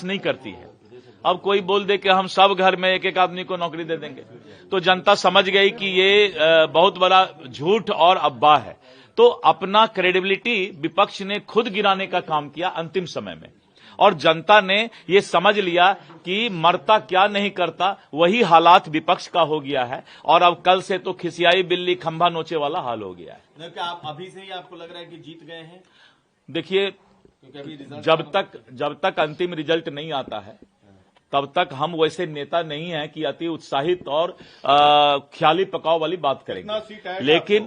नहीं करती है। अब कोई बोल दे कि हम सब घर में एक एक आदमी को नौकरी दे देंगे, तो जनता समझ गई कि ये बहुत बड़ा झूठ और अफवाह है। तो अपना क्रेडिबिलिटी विपक्ष ने खुद गिराने का काम किया अंतिम समय में, और जनता ने ये समझ लिया कि मरता क्या नहीं करता, वही हालात विपक्ष का हो गया है। और अब कल से तो खिसियाई बिल्ली खंभा नोचे वाला हाल हो गया है। क्या आप अभी से ही आपको लग रहा है कि जीत गए हैं? देखिए, जब तक अंतिम रिजल्ट नहीं आता है तब तक हम वैसे नेता नहीं हैं कि अति उत्साहित और ख्याली पकाव वाली बात करेंगे।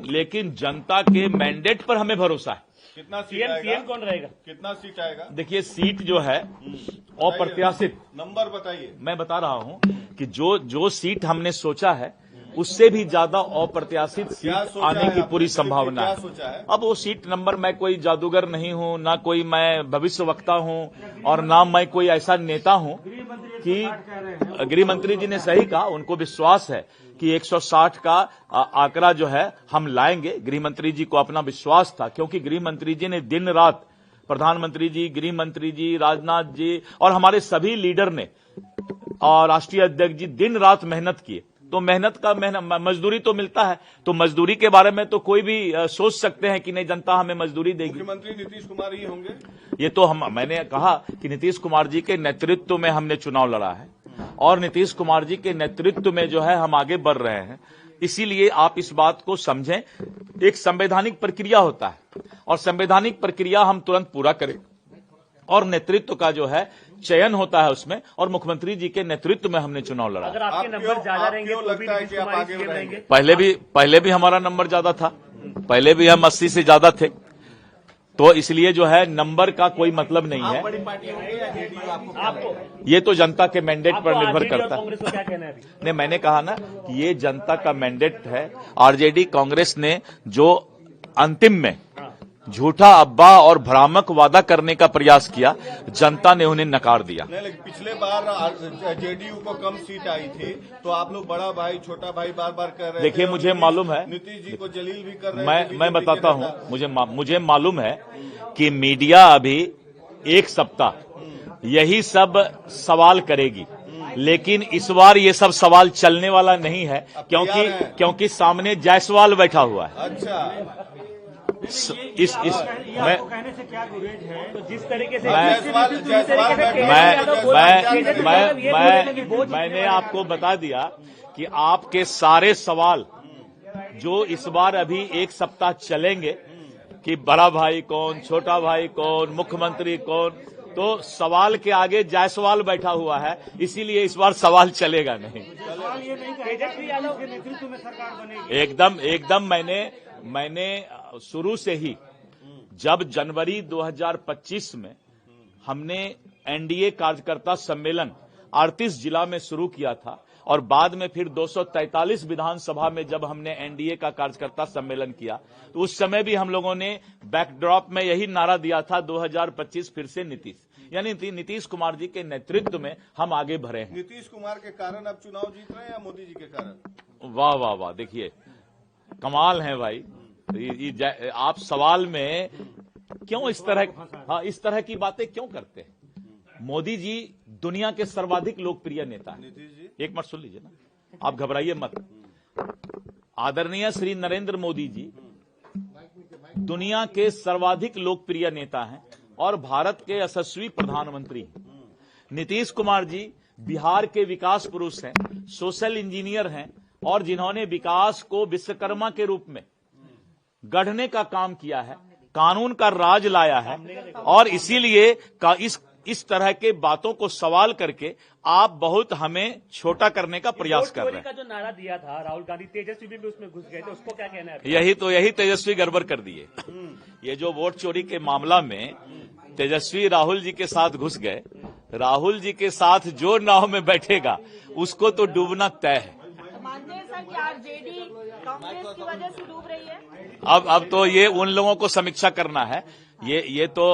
लेकिन जनता के मैंडेट पर हमें भरोसा है। कितना सीएम कौन रहेगा? कितना सीट आएगा? देखिए, सीट जो है अप्रत्याशित, नंबर बताइए। मैं बता रहा हूं कि जो सीट हमने सोचा है उससे भी ज्यादा अप्रत्याशित सीट आने की पूरी संभावना है। अब वो सीट नंबर, मैं कोई जादूगर नहीं हूं, ना कोई मैं भविष्यवक्ता हूं, और ना मैं कोई ऐसा नेता हूं कि गृह मंत्री जी ने सही कहा, उनको विश्वास है कि 160 का आंकड़ा जो है हम लाएंगे। गृह मंत्री जी को अपना विश्वास था, क्योंकि गृह मंत्री जी ने दिन रात, प्रधानमंत्री जी, गृह मंत्री जी, राजनाथ जी और हमारे सभी लीडर ने और राष्ट्रीय अध्यक्ष जी दिन रात मेहनत किए। तो मेहनत का मजदूरी तो मिलता है, तो मजदूरी के बारे में तो कोई भी सोच सकते हैं कि नहीं, जनता हमें मजदूरी देगी। मुख्यमंत्री नीतीश कुमार ही होंगे? ये तो मैंने कहा कि नीतीश कुमार जी के नेतृत्व में हमने चुनाव लड़ा है, और नीतीश कुमार जी के नेतृत्व में जो है हम आगे बढ़ रहे हैं। इसीलिए आप इस बात को समझें, एक संवैधानिक प्रक्रिया होता है, और संवैधानिक प्रक्रिया हम तुरंत पूरा करें, और नेतृत्व का जो है चयन होता है उसमें, और मुख्यमंत्री जी के नेतृत्व में हमने चुनाव लड़ा। अगर आपके नंबर ज्यादा रहेंगे तो भी नीतीश कुमार जी रहेंगे? पहले भी हमारा नंबर ज्यादा था, पहले भी हम 80 से ज्यादा थे, तो इसलिए जो है नंबर का कोई मतलब नहीं है। बड़ी पार्टी होंगे या जेडीयू? आपको ये तो जनता के मैंडेट पर निर्भर करता है। कांग्रेस को क्या कहना है? नहीं, मैंने कहा ना कि ये जनता का मैंडेट है। आरजेडी कांग्रेस ने जो अंतिम में झूठा अफवाह और भ्रामक वादा करने का प्रयास किया, जनता ने उन्हें नकार दिया। नहीं, लेकिन पिछले बार जेडीयू को कम सीट आई थी, तो आप लोग बड़ा भाई छोटा भाई बार बार कर रहे। देखिए, मुझे मालूम है, नीतीश जी को जलील भी कर रहे हैं। मैं बताता हूं, मुझे मालूम है कि मीडिया अभी एक सप्ताह यही सब सवाल करेगी, लेकिन इस बार ये सब सवाल चलने वाला नहीं है, क्योंकि सामने जायसवाल बैठा हुआ है। अच्छा, मैं कहने से क्या गुरेज है? तो जिस तरीके से मैंने आपको बता दिया कि आपके सारे सवाल जो इस बार अभी एक सप्ताह चलेंगे कि बड़ा भाई कौन, छोटा भाई कौन, मुख्यमंत्री कौन, तो सवाल के आगे जायसवाल बैठा हुआ है, इसीलिए इस बार सवाल चलेगा नहीं। सवाल ये नहीं, तेजस्वी यादव के नेतृत्व में सरकार बनेगी? एकदम मैंने शुरू से ही, जब जनवरी 2025 में हमने एनडीए कार्यकर्ता सम्मेलन 38 जिला में शुरू किया था, और बाद में फिर 243 विधानसभा में जब हमने एनडीए का कार्यकर्ता सम्मेलन किया, तो उस समय भी हम लोगों ने बैकड्रॉप में यही नारा दिया था, 2025 फिर से नीतीश, यानी नीतीश कुमार जी के नेतृत्व में हम आगे बढ़े हैं। नीतीश कुमार के कारण अब चुनाव जीत रहे हैं या मोदी जी के कारण? वाह वाह वाह, देखिए कमाल है भाई। आप सवाल में क्यों इस तरह की बातें क्यों करते हैं? मोदी जी दुनिया के सर्वाधिक लोकप्रिय नेता हैं। एक मिनट सुन लीजिए ना, आप घबराइए मत। आदरणीय श्री नरेंद्र मोदी जी दुनिया के सर्वाधिक लोकप्रिय नेता हैं और भारत के यशस्वी प्रधानमंत्री हैं। नीतीश कुमार जी बिहार के विकास पुरुष हैं, सोशल इंजीनियर हैं, और जिन्होंने विकास को विश्वकर्मा के रूप में गढ़ने का काम किया है, कानून का राज लाया है, और इसीलिए इस तरह के बातों को सवाल करके आप बहुत हमें छोटा करने का प्रयास कर रहे हैं। का जो नारा दिया था राहुल गांधी, तेजस्वी भी उसमें घुस गए थे, उसको क्या कहना है? यही तेजस्वी गड़बड़ कर दिए। ये जो वोट चोरी के मामला में तेजस्वी राहुल जी के साथ घुस गए, राहुल जी के साथ जो नाव में बैठेगा उसको तो डूबना तय है। मानते हैं सर कि आरजेडी कांग्रेस की वजह से डूब रही है? अब तो ये उन लोगों को समीक्षा करना है, ये तो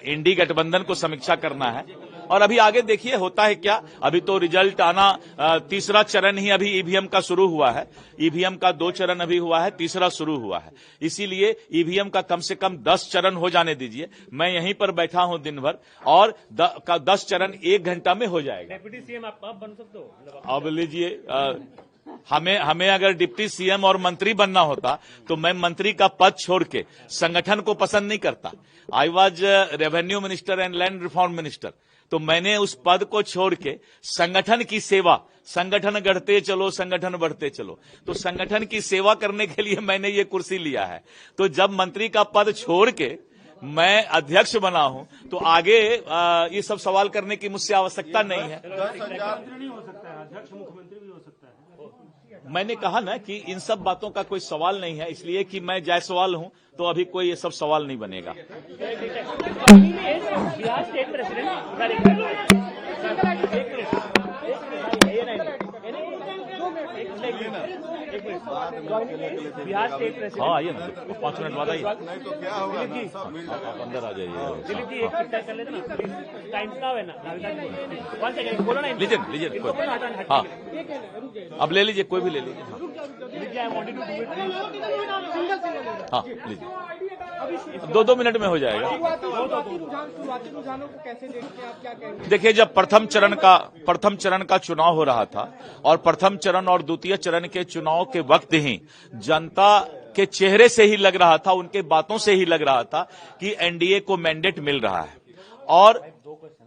इंडी गठबंधन को समीक्षा करना है, और अभी आगे देखिए होता है क्या। अभी तो रिजल्ट आना तीसरा चरण ही अभी ईवीएम का शुरू हुआ है। ईवीएम का 2 चरण अभी हुआ है, तीसरा शुरू हुआ है। इसीलिए ईवीएम का कम से कम 10 चरण हो जाने दीजिए। मैं यहीं पर बैठा हूं दिन भर और 10 चरण 1 घंटा में हो जाएगा। डिप्टी सीएम आप बन सकते हो? अब लीजिए, हमें अगर डिप्टी सीएम और मंत्री बनना होता तो मैं मंत्री का पद छोड़ के संगठन को पसंद नहीं करता। I was revenue minister and land reform minister. तो मैंने उस पद को छोड़ के संगठन की सेवा, संगठन गढ़ते चलो संगठन बढ़ते चलो, तो संगठन की सेवा करने के लिए मैंने ये कुर्सी लिया है। तो जब मंत्री का पद छोड़ के मैं अध्यक्ष बना हूं तो आगे ये सब सवाल करने की मुझसे आवश्यकता नहीं है। नहीं हो सकता है, अध्यक्ष मुख्यमंत्री भी हो सकता है। मैंने कहा ना कि इन सब बातों का कोई सवाल नहीं है, इसलिए कि मैं जायसवाल हूं तो अभी कोई ये सब सवाल नहीं बनेगा। बिहार स्टेट प्रेसिडेंट हाँ आइए ना, 5 मिनट बाद आइए। नहीं तो क्या होगा आप अंदर आ जाइए। दिलीप जी एक चिट्ठा कर लेते ना, टाइम का है ना, 1 सेकंड बोलो ना। लीजिए हाँ, अब ले लीजिए, कोई भी ले लीजिए। हाँ लीजिए, 2 मिनट में हो जाएगा। शुरुआती रुझानों को कैसे देखते हैं आप, क्या कहेंगे? देखिए, जब प्रथम चरण का चुनाव हो रहा था और प्रथम चरण और द्वितीय चरण के चुनाव के वक्त ही जनता के चेहरे से ही लग रहा था, उनके बातों से ही लग रहा था कि एनडीए को मैंडेट मिल रहा है और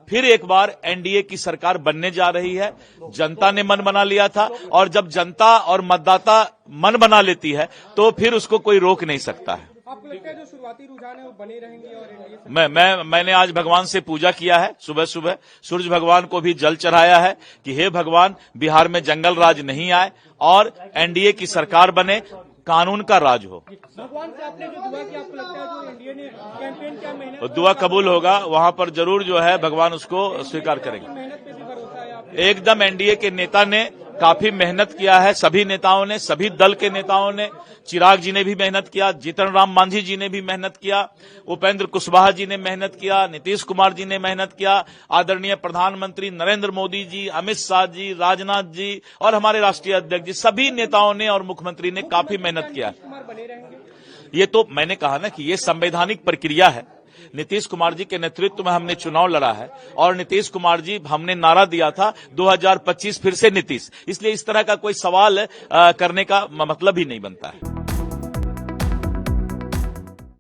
फिर एक बार एनडीए की सरकार बनने जा रही है। जनता ने मन बना लिया था और जब जनता और मतदाता मन बना लेती है तो फिर उसको कोई रोक नहीं सकता है। आपको लगता है जो शुरुआती रुझान है वो बने रहेंगे और एनडीए मैंने आज भगवान से पूजा किया है। सुबह सुबह सूरज भगवान को भी जल चढ़ाया है कि हे भगवान, बिहार में जंगल राज नहीं आए और एनडीए की सरकार बने, कानून का राज हो। भगवान से आपने जो दुआ की, आपको लगता है जो एनडीए ने कैंपेन किया, मेहनत दुआ कबूल होगा, वहां पर जरूर जो है भगवान उसको स्वीकार करेंगे। मेहनत पे भी भरोसा है आप? एकदम एनडीए के नेता ने काफी मेहनत किया है, सभी नेताओं ने, सभी दल के नेताओं ने। चिराग जी ने भी मेहनत किया, जीतन राम मांझी जी ने भी मेहनत किया, उपेंद्र कुशवाहा जी ने मेहनत किया, नीतीश कुमार जी ने मेहनत किया, आदरणीय प्रधानमंत्री नरेंद्र मोदी जी, अमित शाह जी, राजनाथ जी और हमारे राष्ट्रीय अध्यक्ष जी, सभी नेताओं ने और मुख्यमंत्री ने काफी मेहनत किया। बने रहेंगे? ये तो मैंने कहा ना कि ये संवैधानिक प्रक्रिया है। नीतीश कुमार जी के नेतृत्व में हमने चुनाव लड़ा है और नीतीश कुमार जी, हमने नारा दिया था 2025 फिर से नीतीश, इसलिए इस तरह का कोई सवाल करने का मतलब ही नहीं बनता है।